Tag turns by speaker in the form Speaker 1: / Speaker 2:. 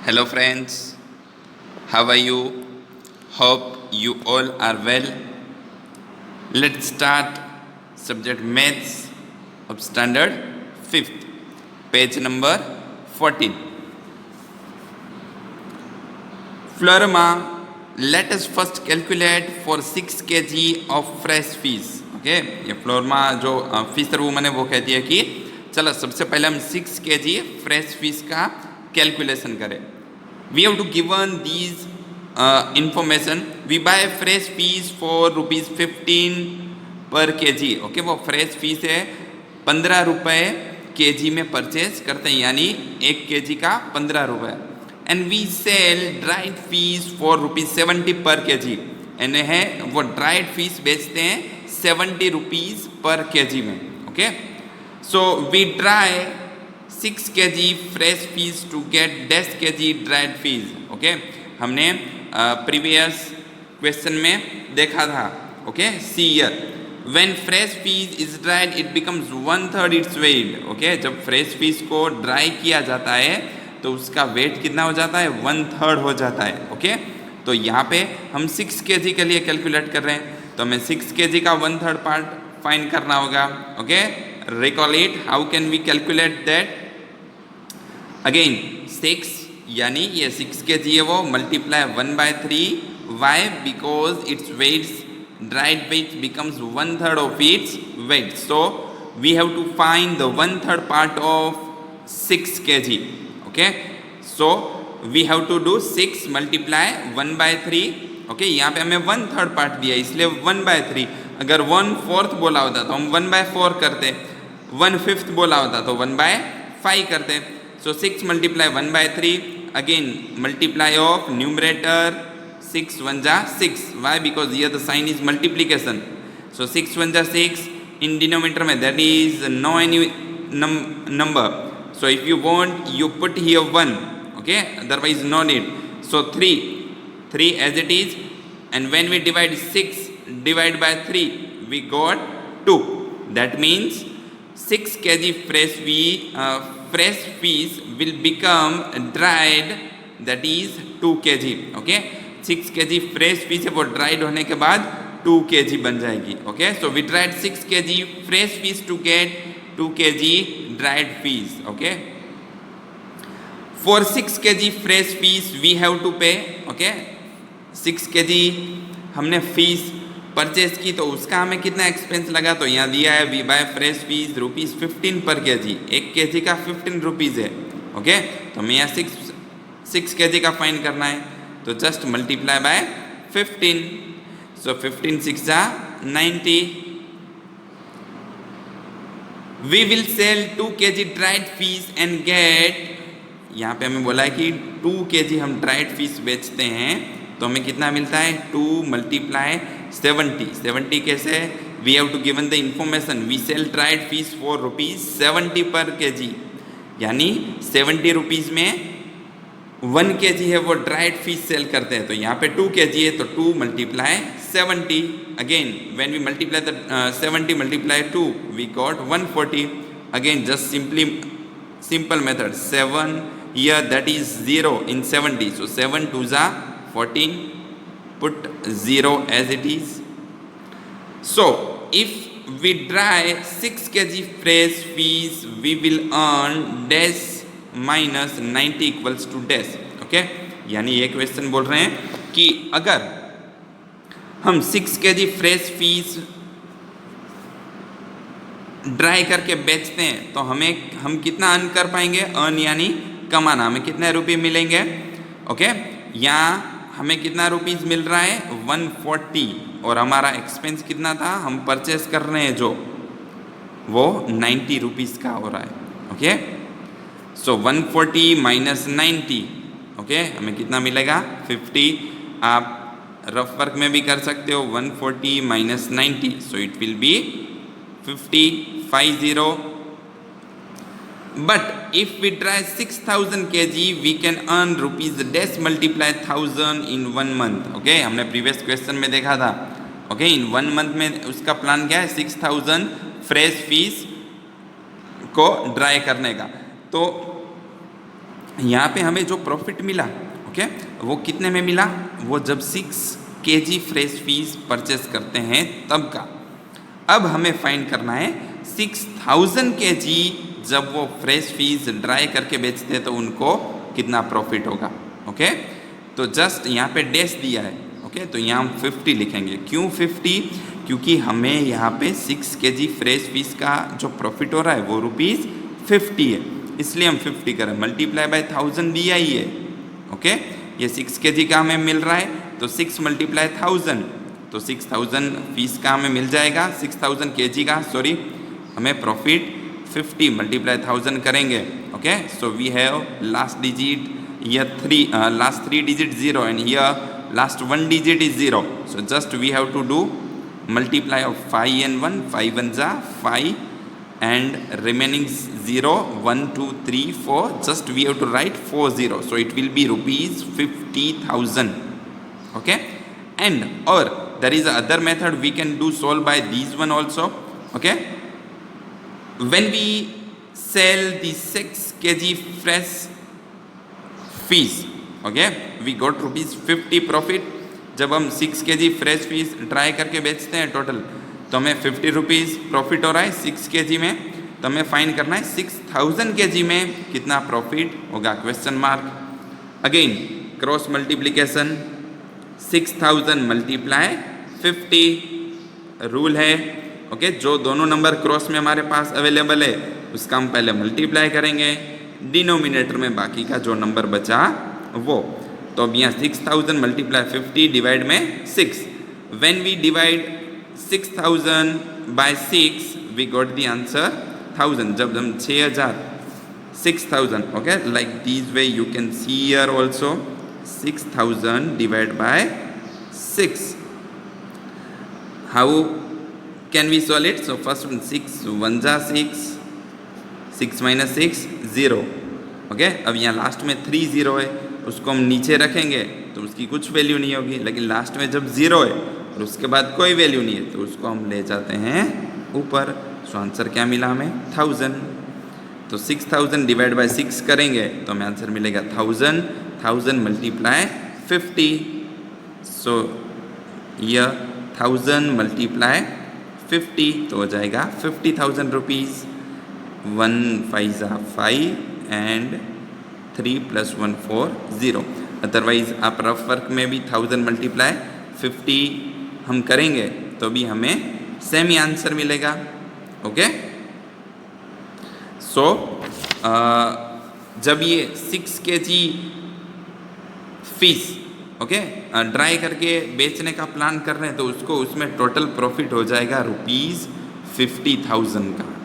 Speaker 1: Hello friends, how are you? Hope you all are well. Let's start subject maths of standard 5th, page number 14. Florima, let us first calculate for 6 kg of fresh fish. Okay ये फ्लोरमा जो Fisher woman है वो कहती है कि चलो सबसे पहले हम 6 kg फ्रेश फिश का कैलकुलेशन करें. We have to given these information. We buy fresh fish for ₹15 per kg. Okay वो फ्रेश फिश है 15 रुपये kg में परचेज करते हैं, यानी 1 kg का 15 रुपये. And we sell dried fish for ₹70 per kg. And है वो ड्राइड फिश बेचते हैं 70 रुपीज़ पर kg में. Okay so we dry 6 kg fresh fish to get 10 kg dried fish. Okay हमने प्रीवियस क्वेश्चन में देखा था. Okay see here when fresh fish is dried it becomes 1/3 its weight. Okay जब fresh fish को dry किया जाता है तो उसका वेट कितना हो जाता है? 1/3 हो जाता है. ओके तो यहाँ पे हम 6 kg के लिए कैलकुलेट कर रहे हैं, तो हमें 6 kg का 1/3 पार्ट फाइंड करना होगा. Okay recall it, how can we calculate that? Again 6 यानी ये 6 kg है वो multiply 1/3. Why? Because its weights dried weight becomes 1/3 of its weight. So we have to find the 1/3 part of 6 kg. Okay so we have to do 6 multiply 1/3. Okay यहाँ पे हमें 1/3 part दिया इसलिए 1/3. अगर 1/4 बोला होता तो हम 1/4 करते, 1/5 बोला होता तो 1/5 करते. So 6 multiply 1/3. Again multiply of numerator 6 1 जा 6. Why? Because here the sign is multiplication. So 6 1 जा 6. In denominator में that is no any number. So if you want you put here 1. Okay, otherwise no need. So 3 as it is. And when we divide 6 divide by 3 we got 2. That means 6 kg fresh fish will become dried, that is 2 kg. Okay 6 kg fresh fish है वो dried होने के बाद 2 kg बन जाएगी. Okay so we dried 6 kg fresh fish to get 2 kg dried fish. Okay for 6 kg fresh fish we have to pay. Okay 6 kg हमने fish purchase की तो उसका हमें कितना एक्सपेंस लगा, तो यहाँ दिया है वी बाय फ्रेश फिश ₹15 पर kg. 1 kg का 15 रुपीज़ है. ओके तो हमें यहाँ 6 kg का फाइन करना है, तो जस्ट मल्टीप्लाई बाय 15. सो 15 6 जा 90. We will sell 2 kg dried fish and get, यहाँ पे हमें बोला है कि 2 kg हम ड्राइड फिश बेचते हैं तो हमें कितना मिलता है? 2 मल्टीप्लाई 70 कैसे? We have to given the information. We sell dried fish for ₹70 per kg, यानी 70 रुपीज़ में 1 kg है वो ड्राइड फिश सेल करते हैं. तो यहाँ पे 2 kg है तो 2 multiply 70. Again when we multiply the 70 multiply 2 we got 140. Again just simple method. 7 here that is 0 in 70. So 7 2 जा 14. Put 0 as it is. So if we dry 6 kg fresh fish we will earn dash minus 90 equals to dash. Okay यानी ये question बोल रहे हैं कि अगर हम 6 kg fresh fish dry करके बेचते हैं तो हम कितना अर्न कर पाएंगे? अर्न यानी कमाना, हमें कितने रुपये मिलेंगे? ओके यहाँ हमें कितना रुपीज़ मिल रहा है? 140. और हमारा एक्सपेंस कितना था? हम परचेस कर रहे हैं जो वो 90 रुपीज़ का हो रहा है. Okay so 140 minus 90. ओके हमें कितना मिलेगा? 50. आप रफ वर्क में भी कर सकते हो. 140 minus 90 so it will be 50. But if we try 6,000 kg we can earn rupees dash multiply 1,000 in 1 month. Okay हमने प्रीवियस क्वेश्चन में देखा था. ओके इन 1 मंथ में उसका प्लान क्या है? 6,000 फ्रेश फिश को ड्राई करने का. तो यहाँ पे हमें जो प्रॉफिट मिला, ओके, वो कितने में मिला, वो जब 6 kg फ्रेश फीस परचेस करते हैं तब का। अब हमें फाइंड करना है 6000 kg जब वो फ्रेश फीस ड्राई करके बेचते हैं तो उनको कितना प्रॉफिट होगा। ओके, तो जस्ट यहाँ पे डैश दिया है, ओके, तो यहाँ हम 50 लिखेंगे। क्यों 50? क्योंकि हमें यहाँ पे 6 kg फ्रेश फीस का जो प्रॉफिट हो रहा है वो ₹50 है, इसलिए हम 50 करें, मल्टीप्लाई बाय 1000 दिया ही है। ओके, ये 6 kg का हमें मिल रहा है तो 6 मल्टीप्लाई 1000, तो 6000 फीस का हमें मिल जाएगा, 6000 kg का, सॉरी, हमें प्रॉफिट 50 मल्टीप्लाई 1000 करेंगे। Okay, so we have last digit here 3, last 3 digit 0 and here last 1 digit is 0, so just we have to do multiply of 5 and 1, 5 1 are 5 and remaining 0, 1 2 3 4, just we have to write 4 0, so it will be ₹50,000. Okay, and or there is other method we can do solve by these one also. Okay, when we sell the 6 kg fresh fish, okay, we got ₹50 profit. जब हम 6 kg fresh fees dry करके बेचते हैं total, तो हमें ₹50 profit हो रहा है 6 kg में, तो हमें फाइंड करना है 6000 kg में कितना प्रॉफिट होगा, question mark. Again cross multiplication, 6000 multiply 50 rule है। ओके, जो दोनों नंबर क्रॉस में हमारे पास अवेलेबल है उसका हम पहले मल्टीप्लाई करेंगे, डिनोमिनेटर में बाकी का जो नंबर बचा वो, तो अब यहाँ 6000 मल्टीप्लाई 50 डिवाइड में 6, when we divide 6000 by 6 we got the answer 1000। जब हम 6000 6000, okay, like this way you can see here also, 6000 divide by 6, how can we solve it? So first 6 1 जा 6, 6 minus 6 0, ओके, अब यहाँ लास्ट में 3 0 है, उसको हम नीचे रखेंगे तो उसकी कुछ वैल्यू नहीं होगी, लेकिन लास्ट में जब 0 है और उसके बाद कोई वैल्यू नहीं है तो उसको हम ले जाते हैं ऊपर। सो आंसर क्या मिला हमें? 1000। तो 6000 डिवाइड बाय 6 करेंगे तो हमें आंसर मिलेगा 1000, 1000 मल्टीप्लाई 50, सो यह 1000 मल्टीप्लाई 50 तो हो जाएगा ₹50,000। 1 5 5 and 3 + 1 4 0। अदरवाइज आप रफ वर्क में भी 1000 मल्टीप्लाई 50 हम करेंगे तो भी हमें सेम ही आंसर मिलेगा। ओके, सो जब ये 6 kg फिश, ओके, ड्राई करके बेचने का प्लान कर रहे हैं तो उसको उसमें टोटल प्रॉफिट हो जाएगा ₹50,000 का।